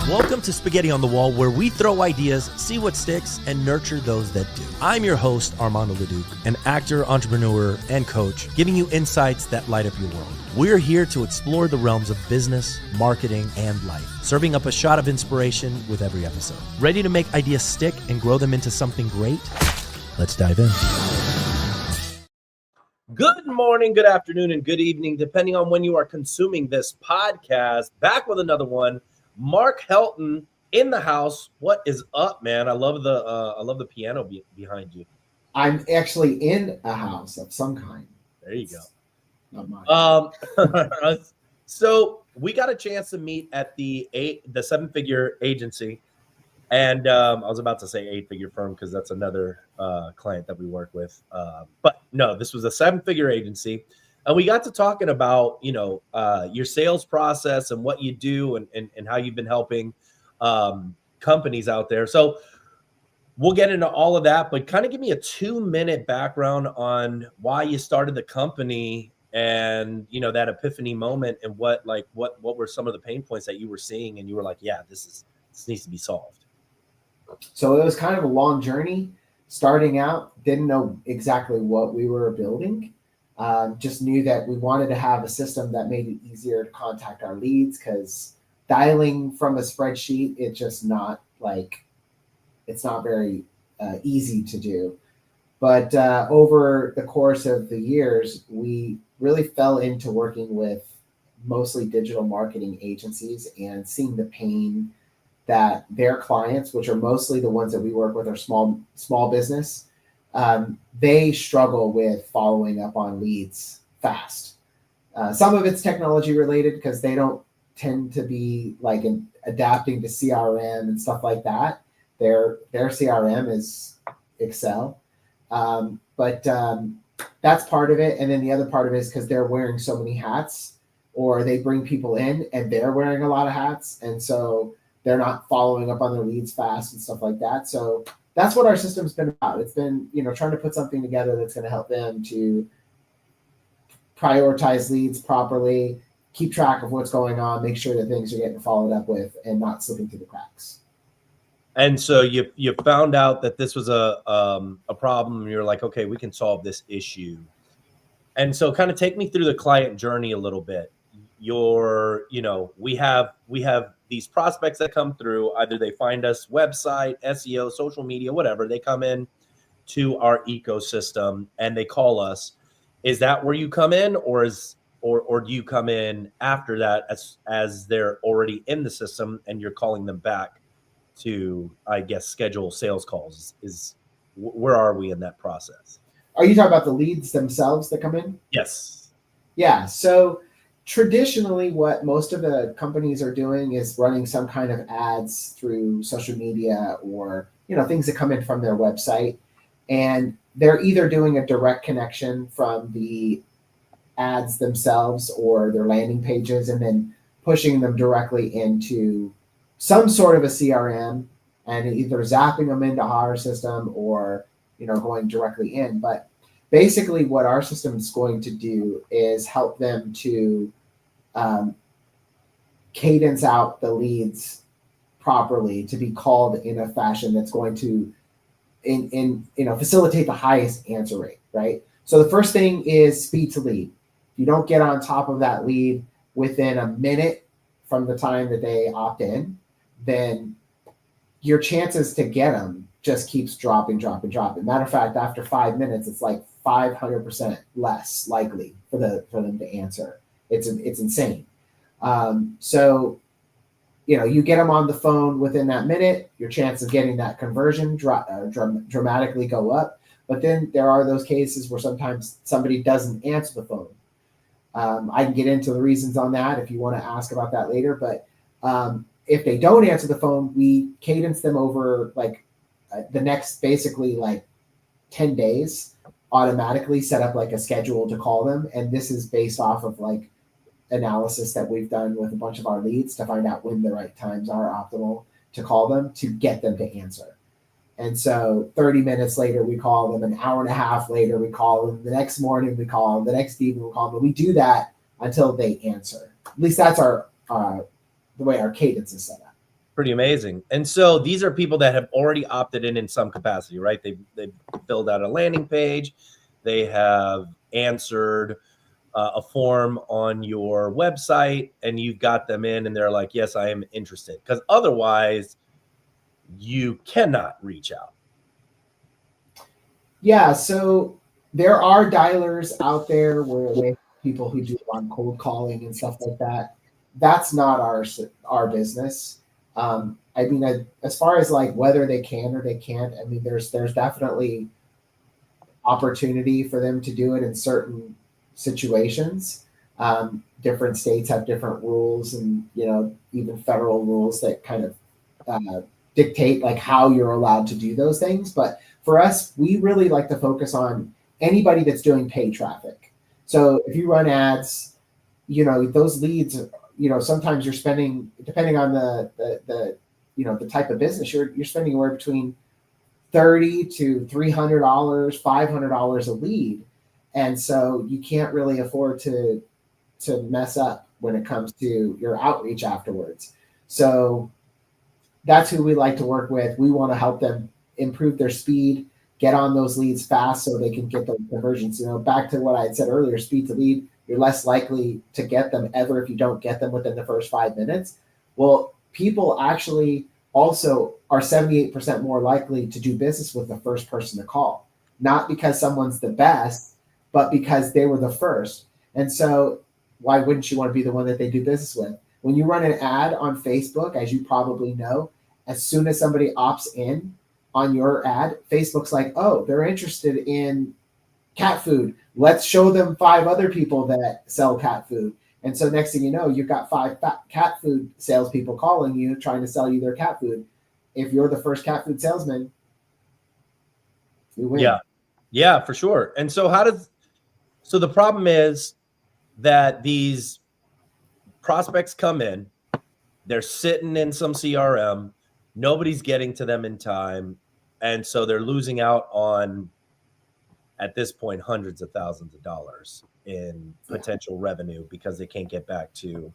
Welcome to Spaghetti on the Wall, where we throw ideas, see what sticks, and nurture those that do. I'm your host, Armando Leduc, an actor, entrepreneur, and coach, giving you insights that light up your world. We're here to explore the realms of business, marketing, and life, serving up a shot of inspiration with every episode. Ready to make ideas stick and grow them into something great? Let's dive in. Good morning, good afternoon, and good evening, depending on when you are consuming this podcast. Back with another one. Mark Helton in the house. What is up, man? I love the piano behind you. I'm actually in a house of some kind. There you go. Not mine. So we got a chance to meet at the seven-figure agency, and I was about to say eight-figure firm because that's another client that we work with. But no, this was a seven-figure agency. And we got to talking about, your sales process and what you do and how you've been helping companies out there. So we'll get into all of that, but kind of give me a 2-minute background on why you started the company and, that epiphany moment and what were some of the pain points that you were seeing and you were like, yeah, this needs to be solved. So it was kind of a long journey. Starting out, didn't know exactly what we were building. Just knew that we wanted to have a system that made it easier to contact our leads, because dialing from a spreadsheet, it's not very easy to do. But over the course of the years, we really fell into working with mostly digital marketing agencies and seeing the pain that their clients, which are mostly the ones that we work with, are small business. They struggle with following up on leads fast. Some of it's technology related because they don't tend to be adapting to CRM and stuff like that. Their CRM is Excel. But that's part of it. And then the other part of it is because they're wearing so many hats, or they bring people in and they're wearing a lot of hats. And so they're not following up on their leads fast and stuff like that. So that's what our system's been about. It's been, trying to put something together that's going to help them to prioritize leads properly, keep track of what's going on, make sure that things are getting followed up with and not slipping through the cracks. And so you found out that this was a problem. And you're like, okay, we can solve this issue. And so kind of take me through the client journey a little bit. We have these prospects that come through. Either they find us website, SEO, social media, whatever. They come in to our ecosystem and they call us. Is that where you come in, or do you come in after that as they're already in the system and you're calling them back to, I guess, schedule sales calls? Where are we in that process? Are you talking about the leads themselves that come in? Yes. Yeah. So traditionally, what most of the companies are doing is running some kind of ads through social media or, things that come in from their website. And they're either doing a direct connection from the ads themselves or their landing pages and then pushing them directly into some sort of a CRM and either zapping them into our system or, going directly in. But basically what our system is going to do is help them to cadence out the leads properly to be called in a fashion that's going to facilitate the highest answer rate, right? So the first thing is speed to lead. If you don't get on top of that lead within a minute from the time that they opt in, then your chances to get them just keeps dropping. Matter of fact, after 5 minutes, it's like 500% less likely for them to answer. It's insane. So, you get them on the phone within that minute, your chance of getting that conversion dramatically go up. But then there are those cases where sometimes somebody doesn't answer the phone. I can get into the reasons on that if you want to ask about that later. But if they don't answer the phone, we cadence them over the next basically 10 days, automatically set up a schedule to call them. And this is based off of analysis that we've done with a bunch of our leads to find out when the right times are optimal to call them to get them to answer. And so 30 minutes later, we call them. An hour and a half later, we call them. The next morning, we call them. The next evening, we call them. But we do that until they answer. At least that's the way our cadence is set up. Pretty amazing. And so these are people that have already opted in some capacity, right? They've filled out a landing page. They have answered a form on your website, and you've got them in, and they're like, yes, I am interested. Because otherwise, you cannot reach out. Yeah, so there are dialers out there where they people who do on cold calling and stuff like that. That's not our business. I mean, as far as like whether they can or they can't, I mean, there's definitely opportunity for them to do it in certain situations. Different states have different rules, and even federal rules that kind of dictate like how you're allowed to do those things. But for us, we really like to focus on anybody that's doing paid traffic. So if you run ads, those leads, sometimes you're spending, depending on the type of business, you're spending anywhere between $30 to $300, $500 a lead. And so you can't really afford to mess up when it comes to your outreach afterwards. So that's who we like to work with. We want to help them improve their speed, get on those leads fast so they can get those conversions. Back to what I had said earlier, speed to lead, you're less likely to get them ever if you don't get them within the first 5 minutes. Well, people actually also are 78% more likely to do business with the first person to call, not because someone's the best, but because they were the first. And so why wouldn't you want to be the one that they do business with? When you run an ad on Facebook, as you probably know, as soon as somebody opts in on your ad, Facebook's like, oh, they're interested in cat food. Let's show them 5 other people that sell cat food. And so next thing you know, you've got 5 cat food salespeople calling you, trying to sell you their cat food. If you're the first cat food salesman, you win. Yeah, for sure. And so so the problem is that these prospects come in, they're sitting in some CRM, nobody's getting to them in time, and so they're losing out on, at this point, hundreds of thousands of dollars in potential revenue because they can't get back to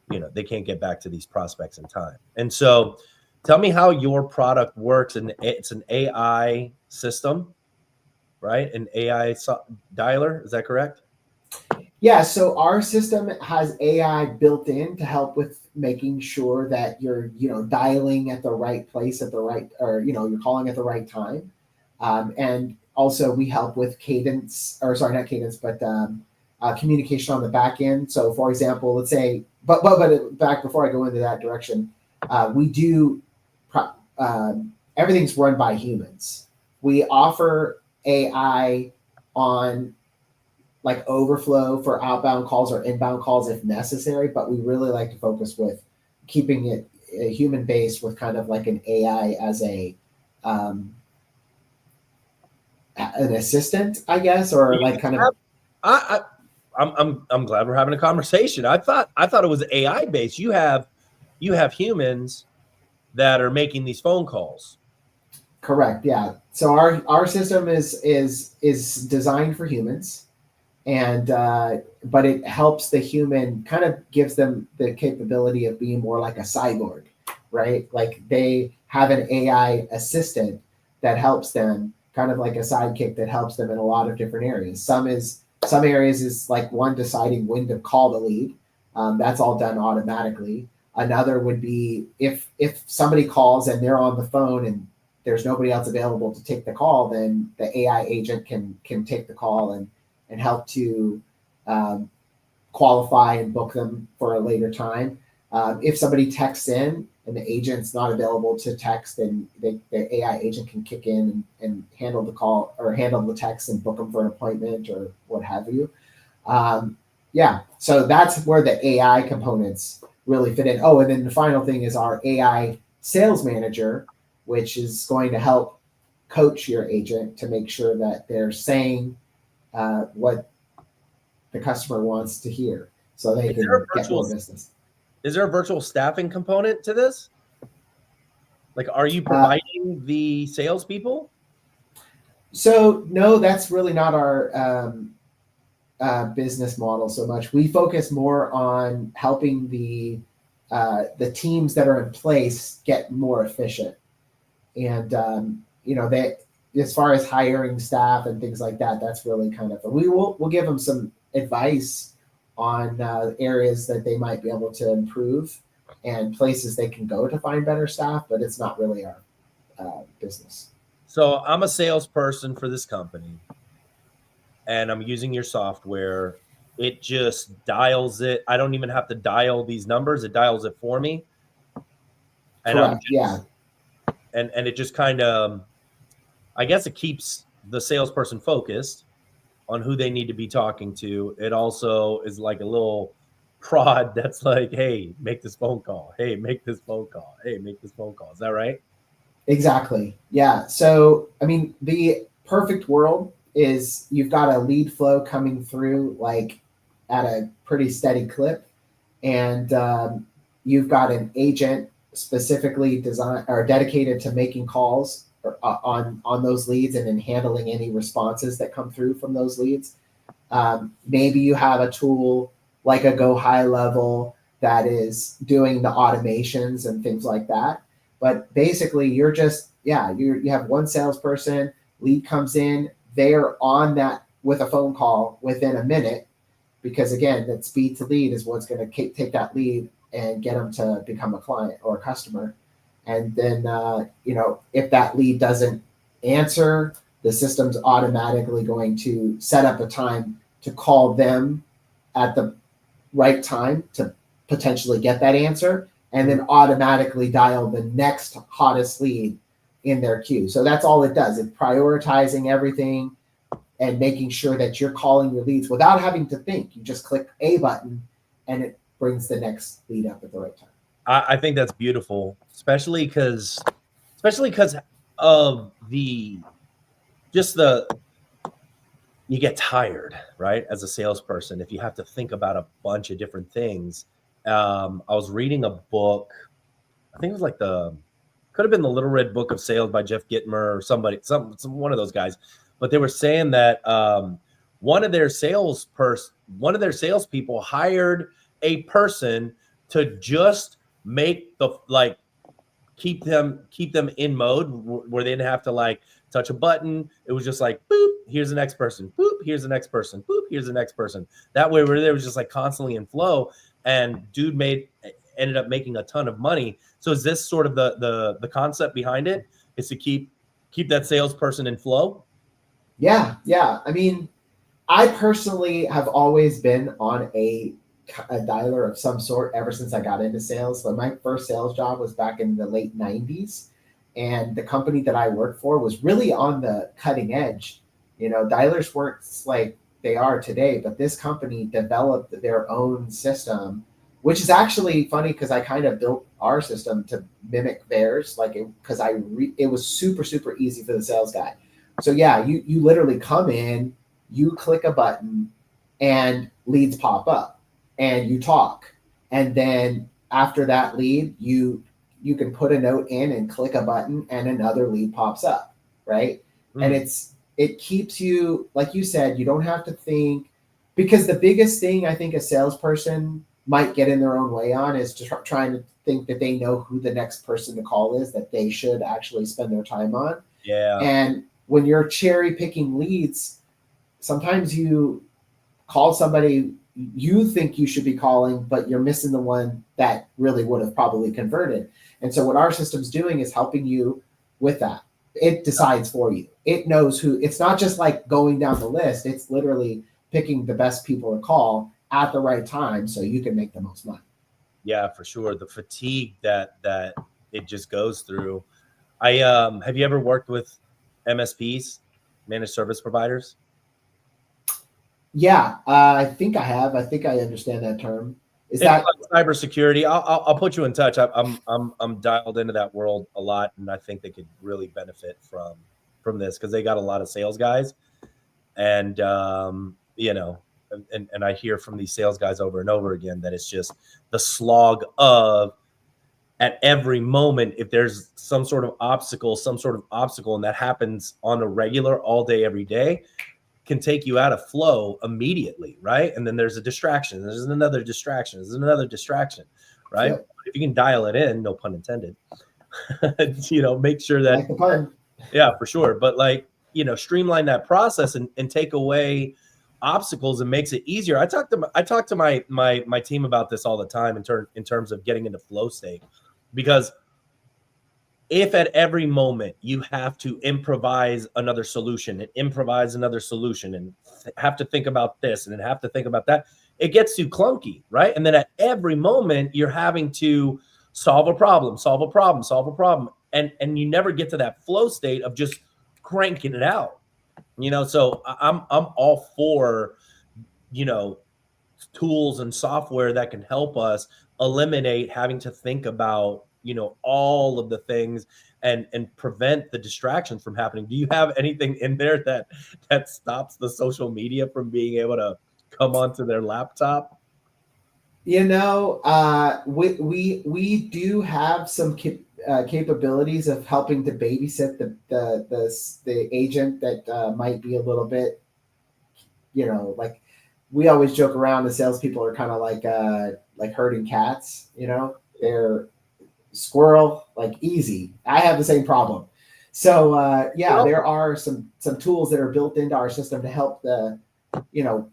these prospects in time. And so tell me how your product works. And it's an AI system, right? An AI dialer. Is that correct? Yeah, so our system has AI built in to help with making sure that you're, dialing at the right place at the right, or, you're calling at the right time. And also we help with cadence, or sorry, not cadence, but communication on the back end. So for example, let's say, but back before I go into that direction, we do, everything's run by humans. We offer AI on like overflow for outbound calls or inbound calls if necessary, but we really like to focus with keeping it human based with kind of like an AI as an assistant, I guess, or like kind of. I'm glad we're having a conversation. I thought it was AI based. You have humans that are making these phone calls. Correct. Yeah. So our system is designed for humans. And but it helps the human, kind of gives them the capability of being more like a cyborg, right? Like they have an AI assistant that helps them, kind of like a sidekick that helps them in a lot of different areas. Some areas is like one deciding when to call the lead. That's all done automatically. Another would be if somebody calls and they're on the phone and there's nobody else available to take the call, then the AI agent can take the call and help to qualify and book them for a later time. If somebody texts in and the agent's not available to text, then the AI agent can kick in and handle the call or handle the text and book them for an appointment or what have you. So that's where the AI components really fit in. Oh, and then the final thing is our AI sales manager, which is going to help coach your agent to make sure that they're saying what the customer wants to hear, so they can get more business. Is there a virtual staffing component to this? Like, are you providing the salespeople? So no, that's really not our business model so much. We focus more on helping the the teams that are in place get more efficient. And they, as far as hiring staff and things like that, that's really kind of, we'll give them some advice on areas that they might be able to improve and places they can go to find better staff, but it's not really our business. So I'm a salesperson for this company, and I'm using your software. It just dials it. I don't even have to dial these numbers. It dials it for me. And Correct. Yeah. And it just kind of, I guess it keeps the salesperson focused on who they need to be talking to. It also is like a little prod that's like, hey, make this phone call. Hey, make this phone call. Hey, make this phone call. Is that right? Exactly. Yeah. So, I mean, the perfect world is you've got a lead flow coming through like at a pretty steady clip, and you've got an agent specifically designed or dedicated to making calls on those leads and then handling any responses that come through from those leads. Maybe you have a tool like a Go High Level that is doing the automations and things like that. But basically, you're just, you have one salesperson, lead comes in, they're on that with a phone call within a minute, because again, that speed to lead is what's going to take that lead and get them to become a client or a customer. And then, if that lead doesn't answer, the system's automatically going to set up a time to call them at the right time to potentially get that answer, and then automatically dial the next hottest lead in their queue. So that's all it does. It's prioritizing everything and making sure that you're calling your leads without having to think. You just click a button and it brings the next lead up at the right time. I think that's beautiful, especially because of you get tired, right? As a salesperson, if you have to think about a bunch of different things. I was reading a book. I think it was like could have been the Little Red Book of Sales by Jeff Gitmer or somebody, one of those guys. But they were saying that one of their salespeople hired a person to just make keep them in mode where they didn't have to touch a button. It was just like, boop, here's the next person, boop, here's the next person, boop, here's the next person. That way, where they was just constantly in flow, and dude ended up making a ton of money. So is this sort of the concept behind it? Is to keep that salesperson in flow? Yeah. I mean, I personally have always been on a dialer of some sort ever since I got into sales. But my first sales job was back in the late 90s. And the company that I worked for was really on the cutting edge. Dialers weren't like they are today, but this company developed their own system, which is actually funny because I kind of built our system to mimic theirs, because it was super, super easy for the sales guy. So yeah, you literally come in, you click a button, and leads pop up. And you talk, and then after that lead, you can put a note in and click a button, and another lead pops up, right? And it keeps you, like you said, you don't have to think, because the biggest thing I think a salesperson might get in their own way on is just trying to think that they know who the next person to call is that they should actually spend their time on. Yeah. And when you're cherry picking leads, sometimes you call somebody you think you should be calling, but you're missing the one that really would have probably converted. And so what our system's doing is helping you with that. It decides for you. It knows who. It's not just like going down the list. It's literally picking the best people to call at the right time so you can make the most money. Yeah, for sure. The fatigue that it just goes through. Have you ever worked with MSPs, managed service providers? Yeah, I think I have. I think I understand that term. Is that cybersecurity? I'll put you in touch. I'm dialed into that world a lot, and I think they could really benefit from this because they got a lot of sales guys, and and I hear from these sales guys over and over again that it's just the slog of at every moment. If there's some sort of obstacle, and that happens on a regular, all day, every day, can take you out of flow immediately, right? And then there's a distraction. There's another distraction. There's another distraction. right? Yep. If you can dial it in, no pun intended, make sure Like that, the pun. yeah, for sure. But like, streamline that process and take away obstacles and makes it easier. I talk to my team about this all the time in terms of getting into flow state, because if at every moment you have to improvise another solution and improvise another solution and have to think about this and then have to think about that, it gets too clunky, right? And then at every moment you're having to solve a problem, solve a problem, solve a problem, and you never get to that flow state of just cranking it out. So I'm all for, you know, tools and software that can help us eliminate having to think about, all of the things and prevent the distractions from happening. Do you have anything in there that stops the social media from being able to come onto their laptop? We do have some capabilities of helping to babysit the agent that might be a little bit, like we always joke around. The salespeople are kind of like herding cats. They're squirrel, like easy. I have the same problem. So there are some tools that are built into our system to help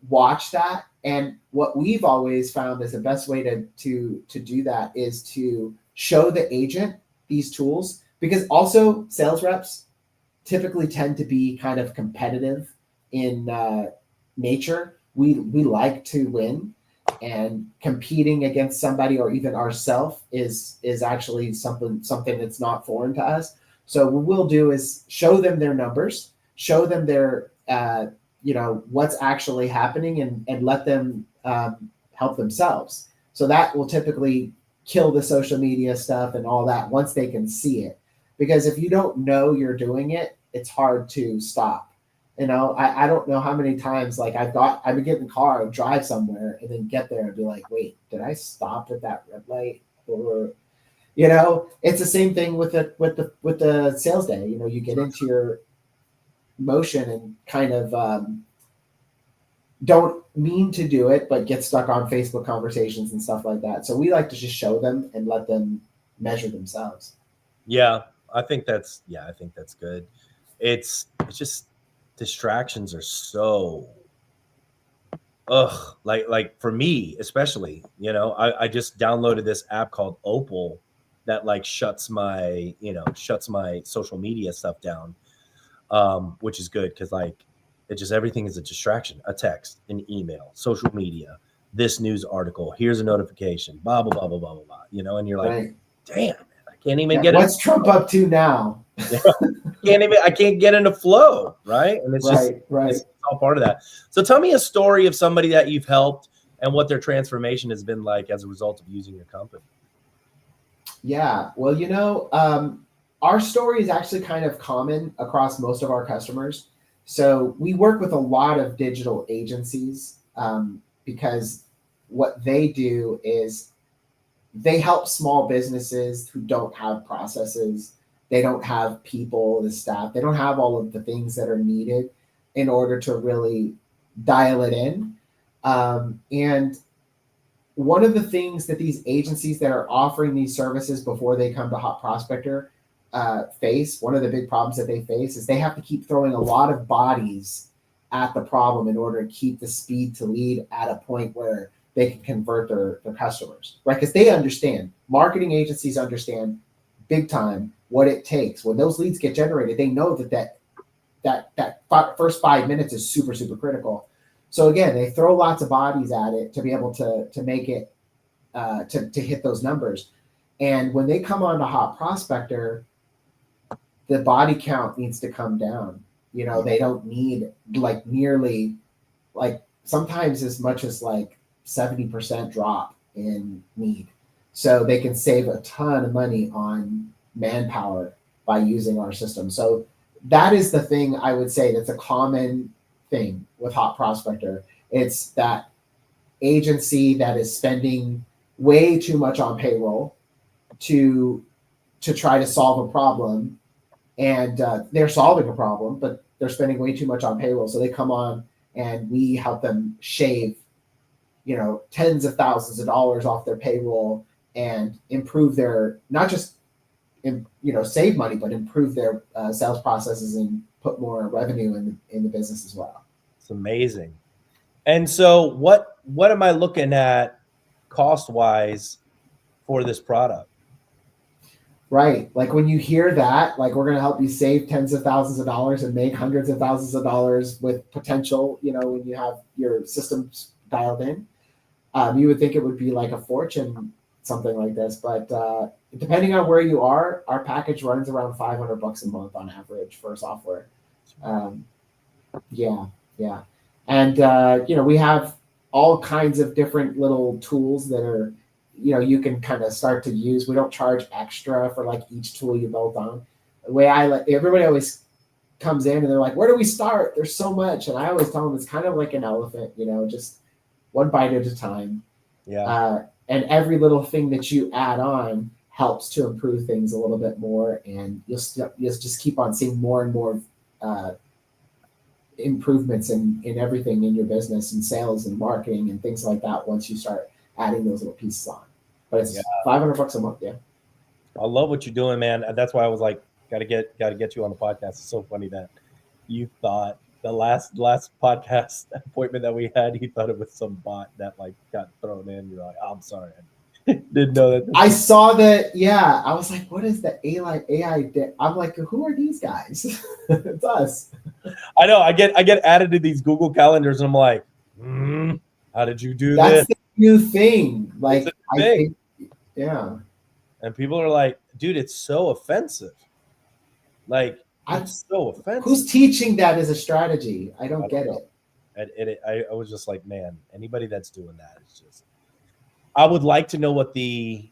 watch that. And what we've always found is the best way to do that is to show the agent these tools, because also sales reps typically tend to be kind of competitive in nature. We like to win, and competing against somebody or even ourselves is actually something that's not foreign to us. So what we'll do is show them their numbers, show them their what's actually happening, and let them help themselves. So that will typically kill the social media stuff and all that once they can see it. Because if you don't know you're doing it, it's hard to stop. I don't know how many times like I would get in the car, I'd drive somewhere and then get there and be like, wait, did I stop at that red light? Or it's the same thing with the sales day. You get into your motion and kind of don't mean to do it, but get stuck on Facebook conversations and stuff like that. So we like to just show them and let them measure themselves. Yeah, I think that's good. It's just distractions are so like for me especially. I just downloaded this app called Opal that like shuts my social media stuff down, which is good because like it just everything is a distraction. A text, an email, social media, this news article, here's a notification, blah blah blah blah blah blah, and you're like, right. Damn, I can't even get what's Trump up to now? I can't get into flow, right? And it's right. It's all part of that. So tell me a story of somebody that you've helped and what their transformation has been like as a result of using your company. Yeah, well, our story is actually kind of common across most of our customers. So we work with a lot of digital agencies because what they do is they help small businesses who don't have processes. They don't have people, the staff. They don't have all of the things that are needed in order to really dial it in. And one of the things that these agencies that are offering these services before they come to Hot Prospector face, one of the big problems that they face is they have to keep throwing a lot of bodies at the problem in order to keep the speed to lead at a point where they can convert their customers, right? Because they understand, marketing agencies understand big time what it takes. When those leads get generated, they know that first 5 minutes is super, super critical. So again, they throw lots of bodies at it to be able to make it to hit those numbers. And when they come on to Hot Prospector, the body count needs to come down. They don't need like nearly like sometimes as much as like 70% drop in need. So they can save a ton of money on manpower by using our system. So that is the thing I would say that's a common thing with Hot Prospector. It's that agency that is spending way too much on payroll to try to solve a problem, and they're solving a problem, but they're spending way too much on payroll. So they come on and we help them shave, tens of thousands of dollars off their payroll and improve their, not just save money, but improve their sales processes and put more revenue in the business as well. It's amazing. And so what am I looking at cost wise for this product? Right. Like when you hear that, like we're going to help you save tens of thousands of dollars and make hundreds of thousands of dollars with potential, when you have your systems dialed in, you would think it would be like a fortune, something like this. But depending on where you are, our package runs around $500 a month on average for software. Yeah. And, we have all kinds of different little tools that are, you can kind of start to use. We don't charge extra for like each tool you built on. The way everybody always comes in and they're like, where do we start? There's so much. And I always tell them it's kind of like an elephant, just one bite at a time. Yeah. And every little thing that you add on helps to improve things a little bit more. And you'll just keep on seeing more and more improvements in everything in your business and sales and marketing and things like that once you start adding those little pieces on. But it's $500 a month. Yeah. I love what you're doing, man. That's why I was like, gotta get you on the podcast. It's so funny that you thought the last podcast appointment that we had, you thought it was some bot that like got thrown in. You're like, oh, I'm sorry. I didn't know that. I saw that. Yeah. I was like, what is the AI? I'm like, who are these guys? It's us. I know. I get added to these Google calendars and I'm like, how did you do That's this? the new thing. Like, I think, yeah. And people are like, dude, it's so offensive. Like, it's so offensive. Who's teaching that as a strategy? I don't get it. I was just like, man, anybody that's doing that is just. I would like to know what the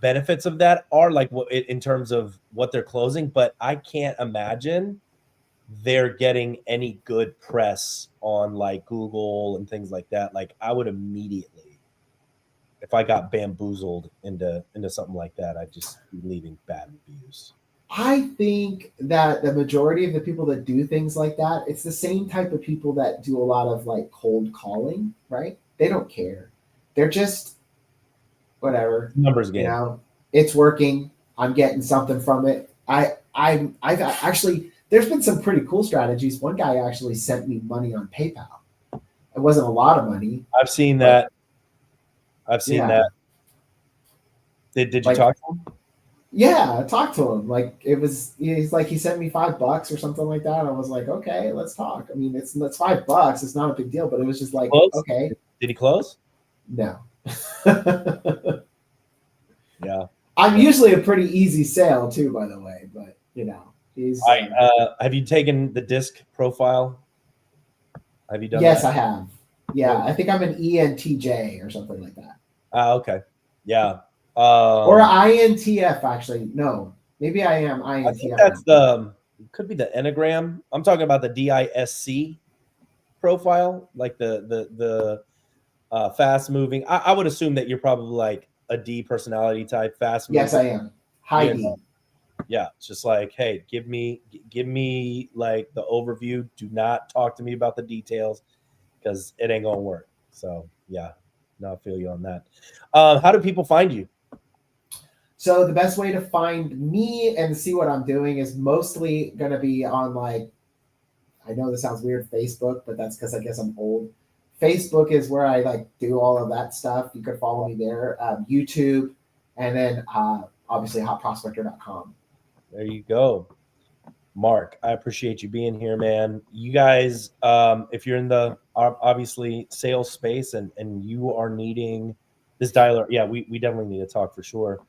benefits of that are, like what in terms of what they're closing, but I can't imagine they're getting any good press on like Google and things like that. Like I would immediately, if I got bamboozled into something like that, I'd just be leaving bad reviews. I think that the majority of the people that do things like that, it's the same type of people that do a lot of like cold calling, right? They don't care. They're just whatever. Numbers game. It's working. I'm getting something from it. I've actually, there's been some pretty cool strategies. One guy actually sent me money on PayPal. It wasn't a lot of money. I've seen that. That. Did you talk to him? Yeah, I talked to him. Like he's like, he sent me $5 or something like that. I was like, okay, let's talk. I mean, it's $5. It's not a big deal, but it was just like, okay. Did he close? No. Yeah. I'm usually a pretty easy sale too, by the way, but he's. Have you taken the disc profile? Have you done? Yes, that? I have. Yeah, I think I'm an ENTJ or something like that. Okay. Yeah. Or INTF actually. No, maybe I am INTF. I think that's could be the Enneagram. I'm talking about the DISC profile, like the fast moving. I would assume that you're probably like a D personality type, fast moving. Yes, I am. High D. Yeah, it's just like, hey, give me like the overview. Do not talk to me about the details because it ain't gonna work. So yeah, no, I feel you on that. How do people find you? So the best way to find me and see what I'm doing is mostly going to be on like, I know this sounds weird, Facebook, but that's because I guess I'm old. Facebook is where I like do all of that stuff. You could follow me there. YouTube, and then obviously hotprospector.com. There you go. Mark, I appreciate you being here, man. You guys, if you're in the obviously sales space and you are needing this dialer, yeah, we definitely need to talk for sure.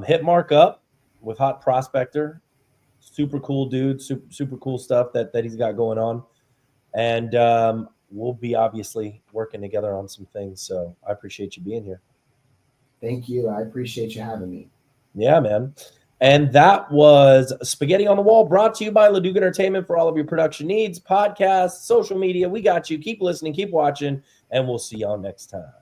Hit Mark up with Hot Prospector. Super cool dude, super cool stuff that he's got going on. And we'll be obviously working together on some things. So I appreciate you being here. Thank you. I appreciate you having me. Yeah, man. And that was Spaghetti on the Wall, brought to you by Leduc Entertainment for all of your production needs, podcasts, social media. We got you. Keep listening, keep watching, and we'll see y'all next time.